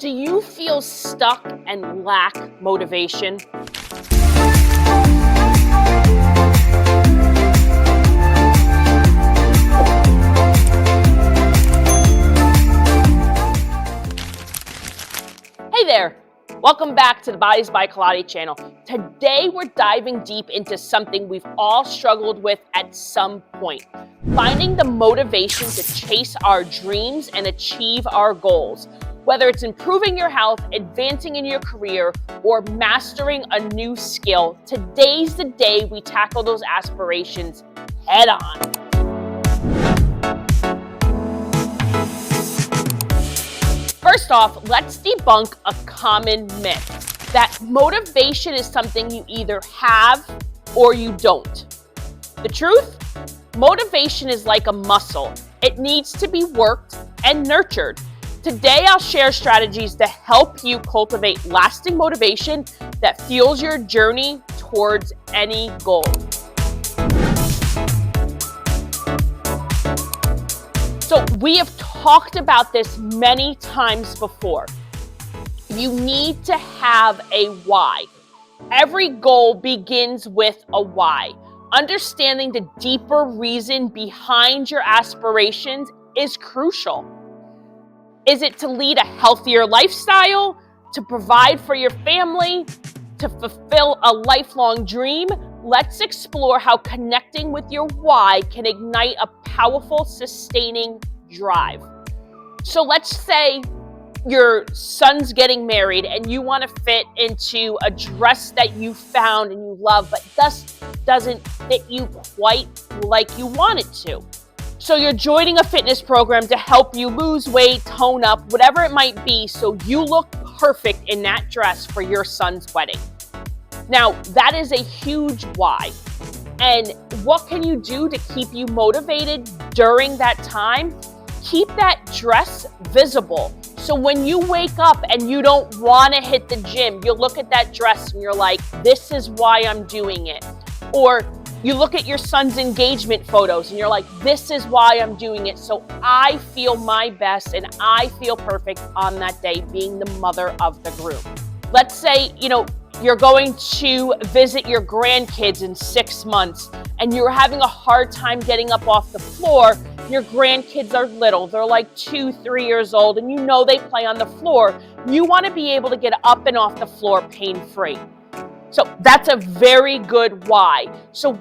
Do you feel stuck and lack motivation? Hey there! Welcome back to the Bodies by Colotti channel. Today we're diving deep into something we've all struggled with at some point. Finding the motivation to chase our dreams and achieve our goals. Whether it's improving your health, advancing in your career, or mastering a new skill, today's the day we tackle those aspirations head on. First off, let's debunk a common myth that motivation is something you either have or you don't. The truth? Motivation is like a muscle. It needs to be worked and nurtured. Today, I'll share strategies to help you cultivate lasting motivation that fuels your journey towards any goal. So we have talked about this many times before. You need to have a why. Every goal begins with a why. Understanding the deeper reason behind your aspirations is crucial. Is it to lead a healthier lifestyle, to provide for your family, to fulfill a lifelong dream? Let's explore how connecting with your why can ignite a powerful, sustaining drive. So let's say your son's getting married and you want to fit into a dress that you found and you love, but just doesn't fit you quite like you want it to. So you're joining a fitness program to help you lose weight, tone up, whatever it might be, so you look perfect in that dress for your son's wedding. Now, that is a huge why. And what can you do to keep you motivated during that time? Keep that dress visible. So when you wake up and you don't want to hit the gym, you'll look at that dress and you're like, this is why I'm doing it. Or you look at your son's engagement photos and you're like, this is why I'm doing it. So I feel my best and I feel perfect on that day being the mother of the groom. Let's say, you're going to visit your grandkids in 6 months and you're having a hard time getting up off the floor. Your grandkids are little. They're like 2, 3 years old and they play on the floor. You want to be able to get up and off the floor pain-free. So that's a very good why. So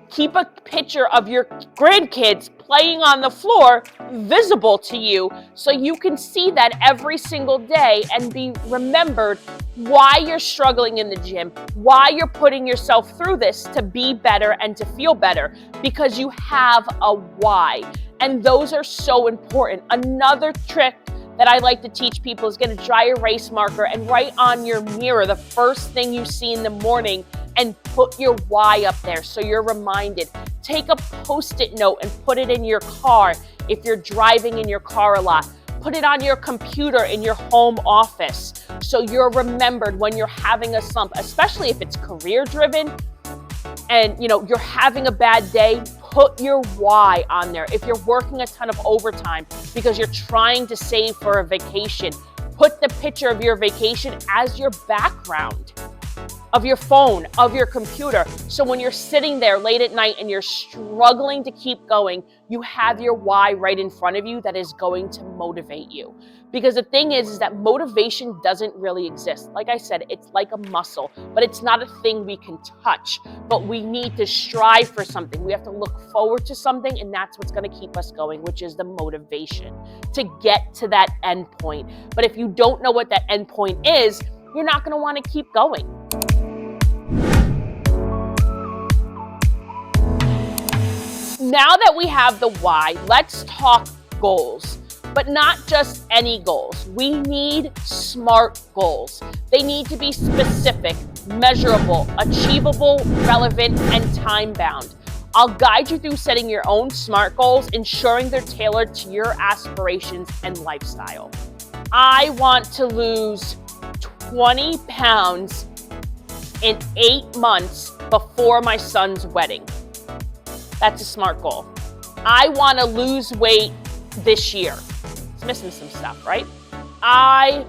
keep a picture of your grandkids playing on the floor visible to you so you can see that every single day and be remembered why you're struggling in the gym, why you're putting yourself through this to be better and to feel better, because you have a why. And those are so important. Another trick that I like to teach people is get a dry erase marker and write on your mirror the first thing you see in the morning and put your why up there so you're reminded. Take a Post-it note and put it in your car if you're driving in your car a lot. Put it on your computer in your home office so you're remembered when you're having a slump, especially if it's career driven and you're having a bad day. Put your why on there. If you're working a ton of overtime because you're trying to save for a vacation, put the picture of your vacation as your background of your phone, of your computer. So when you're sitting there late at night and you're struggling to keep going, you have your why right in front of you that is going to motivate you. Because the thing is that motivation doesn't really exist. Like I said, it's like a muscle, but it's not a thing we can touch. But we need to strive for something. We have to look forward to something, and that's what's going to keep us going, which is the motivation to get to that end point. But if you don't know what that end point is, you're not going to want to keep going. Now that we have the why, let's talk goals. But not just any goals. We need SMART goals. They need to be specific, measurable, achievable, relevant, and time-bound. I'll guide you through setting your own SMART goals, ensuring they're tailored to your aspirations and lifestyle. I want to lose 20 pounds in 8 months before my son's wedding. That's a SMART goal. I want to lose weight this year. It's missing some stuff, right? I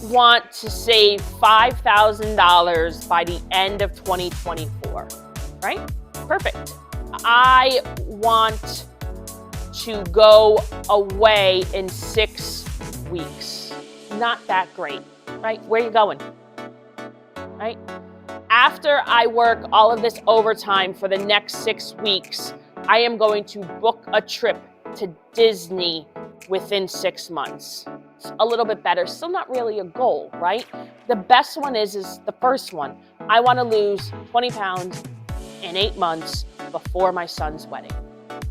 want to save $5,000 by the end of 2024, right? Perfect. I want to go away in 6 weeks. Not that great, right? Where are you going, right? After I work all of this overtime for the next 6 weeks, I am going to book a trip to Disney within 6 months. It's a little bit better. Still not really a goal, right? The best one is the first one. I want to lose 20 pounds in 8 months before my son's wedding.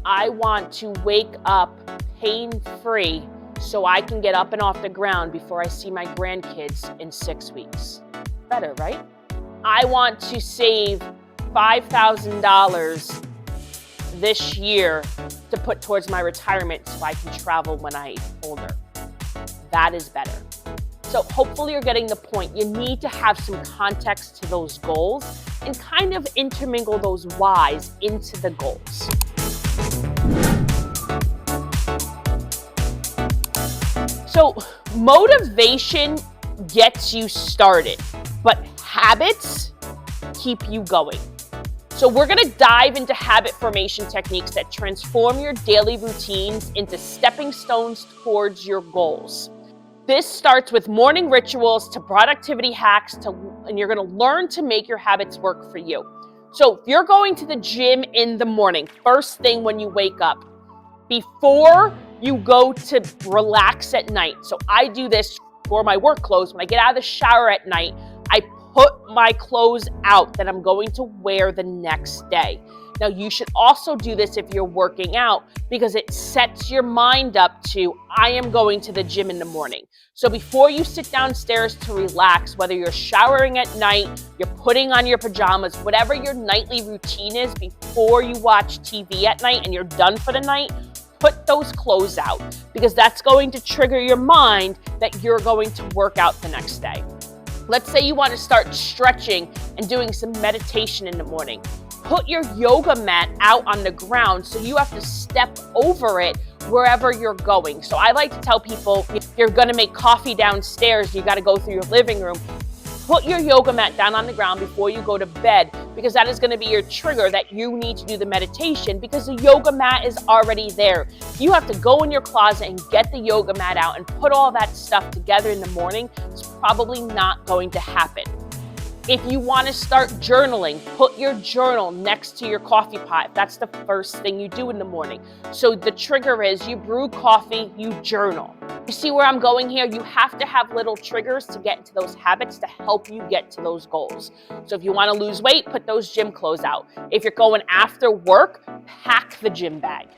I want to wake up pain-free so I can get up and off the ground before I see my grandkids in 6 weeks. Better, right? I want to save $5,000 this year to put towards my retirement so I can travel when I'm older. That is better. So hopefully you're getting the point. You need to have some context to those goals and kind of intermingle those whys into the goals. So motivation gets you started, but habits keep you going. So we're going to dive into habit formation techniques that transform your daily routines into stepping stones towards your goals. This starts with morning rituals to productivity hacks and you're going to learn to make your habits work for you. So if you're going to the gym in the morning, first thing when you wake up, before you go to relax at night. So I do this for my work clothes. When I get out of the shower at night, I put my clothes out that I'm going to wear the next day. Now, you should also do this if you're working out because it sets your mind up to, I am going to the gym in the morning. So before you sit downstairs to relax, whether you're showering at night, you're putting on your pajamas, whatever your nightly routine is before you watch TV at night and you're done for the night, put those clothes out because that's going to trigger your mind that you're going to work out the next day. Let's say you want to start stretching and doing some meditation in the morning. Put your yoga mat out on the ground so you have to step over it wherever you're going. So I like to tell people, if you're going to make coffee downstairs, you got to go through your living room. Put your yoga mat down on the ground before you go to bed because that is going to be your trigger that you need to do the meditation because the yoga mat is already there. You have to go in your closet and get the yoga mat out and put all that stuff together in the morning. It's probably not going to happen. If you want to start journaling, put your journal next to your coffee pot. That's the first thing you do in the morning. So the trigger is you brew coffee, you journal. You see where I'm going here? You have to have little triggers to get into those habits to help you get to those goals. So if you want to lose weight, put those gym clothes out. If you're going after work, pack the gym bag.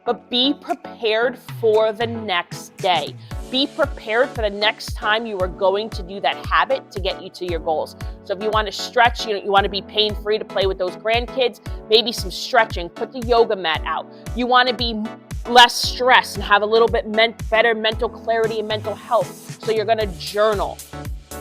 But be prepared for the next day. Be prepared for the next time you are going to do that habit to get you to your goals. So if you want to stretch, you want to be pain-free to play with those grandkids, maybe some stretching, put the yoga mat out. You want to be less stressed and have a little bit better mental clarity and mental health. So you're going to journal.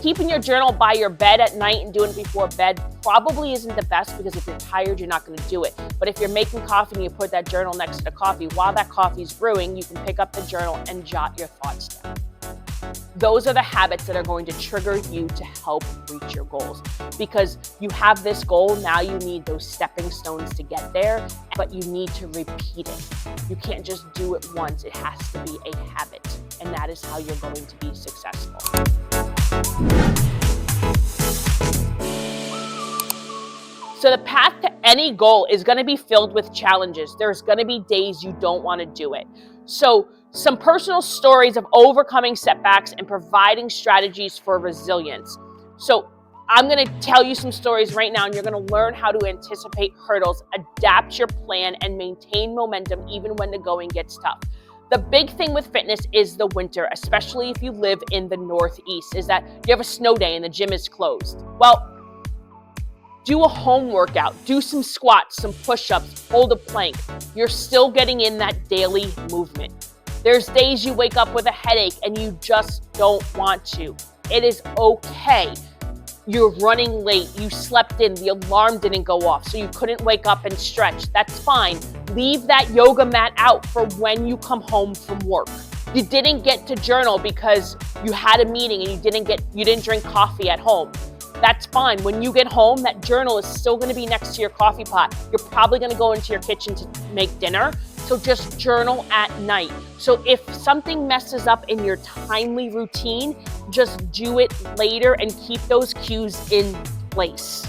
Keeping your journal by your bed at night and doing it before bed probably isn't the best because if you're tired, you're not going to do it. But if you're making coffee and you put that journal next to the coffee, while that coffee is brewing, you can pick up the journal and jot your thoughts down. Those are the habits that are going to trigger you to help reach your goals. Because you have this goal, now you need those stepping stones to get there, but you need to repeat it. You can't just do it once. It has to be a habit, and that is how you're going to be successful. So the path to any goal is going to be filled with challenges. There's going to be days you don't want to do it. So some personal stories of overcoming setbacks and providing strategies for resilience. So I'm going to tell you some stories right now, and you're going to learn how to anticipate hurdles, adapt your plan, and maintain momentum even when the going gets tough. The big thing with fitness is the winter, especially if you live in the Northeast, is that you have a snow day and the gym is closed. Well, do a home workout, do some squats, some push-ups, hold a plank. You're still getting in that daily movement. There's days you wake up with a headache and you just don't want to. It is okay. You're running late, you slept in, the alarm didn't go off, so you couldn't wake up and stretch. That's fine. Leave that yoga mat out for when you come home from work. You didn't get to journal because you had a meeting and you didn't drink coffee at home. That's fine. When you get home, that journal is still going to be next to your coffee pot. You're probably going to go into your kitchen to make dinner. So just journal at night. So if something messes up in your timely routine, just do it later and keep those cues in place.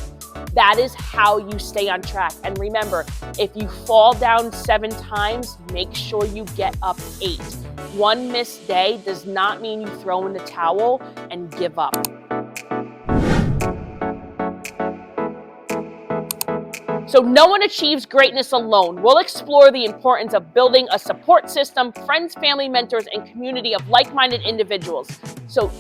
That is how you stay on track. And remember, if you fall down 7 times, make sure you get up 8. One missed day does not mean you throw in the towel and give up. So no one achieves greatness alone. We'll explore the importance of building a support system, friends, family, mentors, and community of like-minded individuals. So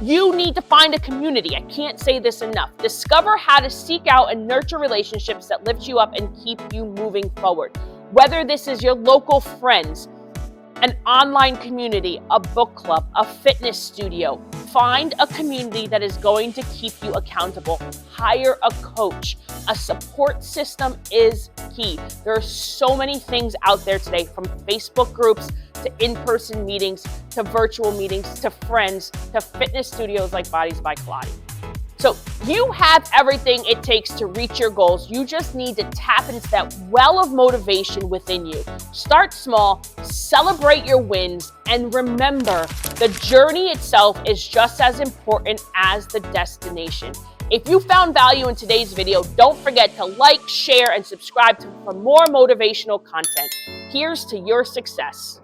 you need to find a community. I can't say this enough. Discover how to seek out and nurture relationships that lift you up and keep you moving forward. Whether this is your local friends, an online community, a book club, a fitness studio, find a community that is going to keep you accountable. Hire a coach. A support system is key. There are so many things out there today, from Facebook groups to in-person meetings, to virtual meetings, to friends, to fitness studios like Bodies by Colotti. So you have everything it takes to reach your goals. You just need to tap into that well of motivation within you. Start small, celebrate your wins, and remember, the journey itself is just as important as the destination. If you found value in today's video, don't forget to like, share, and subscribe for more motivational content. Here's to your success.